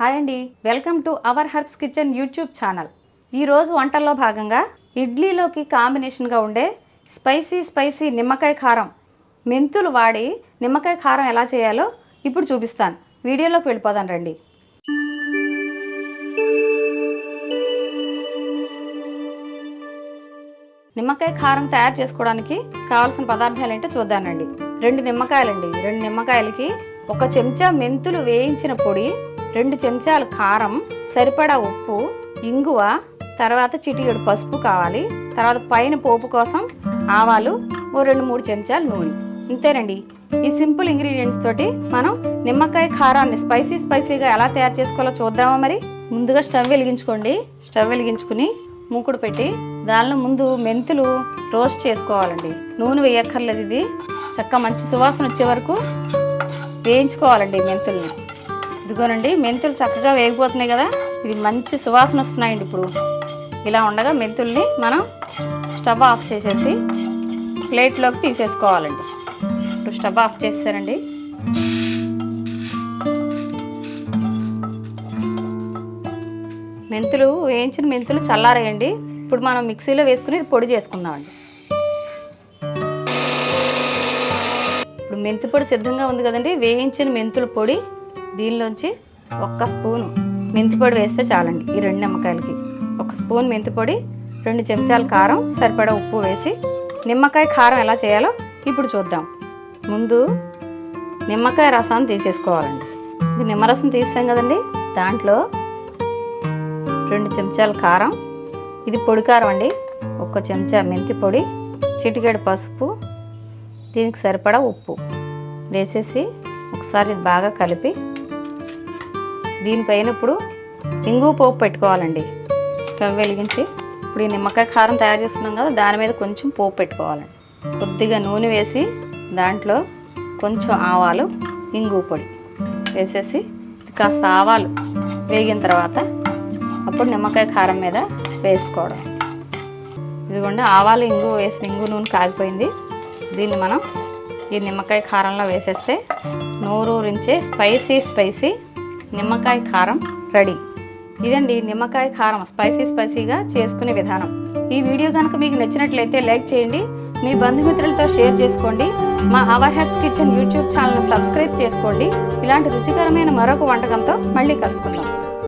Hi అండి, welcome to our herbs kitchen YouTube channel. ఈరోజు వంటల్లో భాగంగా ఇడ్లీలోకి కాంబినేషన్గా ఉండే స్పైసీ నిమ్మకాయ కారం, మెంతులు వాడి నిమ్మకాయ కారం ఎలా చేయాలో ఇప్పుడు చూపిస్తాను. వీడియోలోకి వెళ్ళిపోదాం రండి. నిమ్మకాయ కారం తయారు చేసుకోవడానికి కావాల్సిన పదార్థాలు ఏంటో చూద్దానండి. 2 నిమ్మకాయలండి. 2 నిమ్మకాయలకి 1 చెంచా మెంతులు వేయించిన పొడి, 2 చెంచాలు కారం, సరిపడా ఉప్పు, ఇంగువ, తర్వాత చిటికెడు పసుపు కావాలి. తర్వాత పైన పోపు కోసం ఆవాలు, 2-3 చెంచాలు నూనె. ఇంతేనండి. ఈ సింపుల్ ఇంగ్రీడియంట్స్ తోటి మనం నిమ్మకాయ కారాన్ని స్పైసీగా ఎలా తయారు చేసుకోవాలో చూద్దామా మరి. ముందుగా స్టవ్ వెలిగించుకోండి. స్టవ్ వెలిగించుకుని మూకుడు పెట్టి దానిలో ముందు మెంతులు రోస్ట్ చేసుకోవాలండి. నూనె వేయక్కర్లేదు. ఇది చక్కగా మంచి సువాసన వచ్చే వరకు వేయించుకోవాలండి మెంతుల్ని. ఇదిగోనండి, మెంతులు చక్కగా వేగిపోతున్నాయి కదా, ఇది మంచి సువాసన వస్తున్నాయండి. ఇప్పుడు ఇలా ఉండగా మెంతుల్ని మనం స్టవ్ ఆఫ్ చేసేసి ప్లేట్లోకి తీసేసుకోవాలండి. ఇప్పుడు స్టవ్ ఆఫ్ చేస్తానండి. వేయించిన మెంతులు చల్లారేయండి. ఇప్పుడు మనం మిక్సీలో వేసుకుని పొడి చేసుకుందామండి. ఇప్పుడు మెంతి పొడి సిద్ధంగా ఉంది కదండి. వేయించిన మెంతుల పొడి దీనిలోంచి 1 స్పూను మెంతి పొడి వేస్తే చాలండి. ఈ 2 నిమ్మకాయలకి 1 స్పూన్ మెంతి పొడి, 2 చెంచాల కారం, సరిపడా ఉప్పు వేసి నిమ్మకాయ కారం ఎలా చేయాలో ఇప్పుడు చూద్దాం. ముందు నిమ్మకాయ రసాన్ని తీసేసుకోవాలండి. ఇది నిమ్మరసం తీసాం కదండి. దాంట్లో 2 చెంచాల కారం, ఇది పొడి కారం అండి, 1 చెంచా మెంతి పొడి, చిటికెడు పసుపు, దీనికి సరిపడా ఉప్పు వేసేసి ఒకసారి ఇది బాగా కలిపి దీనిపైన ఇప్పుడు ఇంగువ పోపు పెట్టుకోవాలండి. స్టవ్ వెలిగించి ఇప్పుడు ఈ నిమ్మకాయ కారం తయారు చేసుకున్నాం కదా, దాని మీద కొంచెం పోపు పెట్టుకోవాలండి. కొద్దిగా నూనె వేసి దాంట్లో కొంచెం ఆవాలు, ఇంగువ పొడి వేసేసి కాస్త ఆవాలు వేగిన తర్వాత అప్పుడు నిమ్మకాయ కారం మీద వేసుకోవడం. ఇదిగోండి, ఆవాలు ఇంగువ వేసిన ఇంగువ నూనె కాగిపోయింది. దీన్ని మనం ఈ నిమ్మకాయ కారంలో వేసేస్తే నోరూరించే స్పైసీ నిమ్మకాయ కారం రెడీ. ఇదండి నిమ్మకాయ కారం స్పైసీగా చేసుకునే విధానం. ఈ వీడియో కనుక మీకు నచ్చినట్లయితే లైక్ చేయండి, మీ బంధుమిత్రులతో షేర్ చేసుకోండి. మా అవర్ హెర్బ్స్ కిచెన్ యూట్యూబ్ ఛానల్ని సబ్స్క్రైబ్ చేసుకోండి. ఇలాంటి రుచికరమైన మరొక వంటకంతో మళ్ళీ కలుసుకుందాం.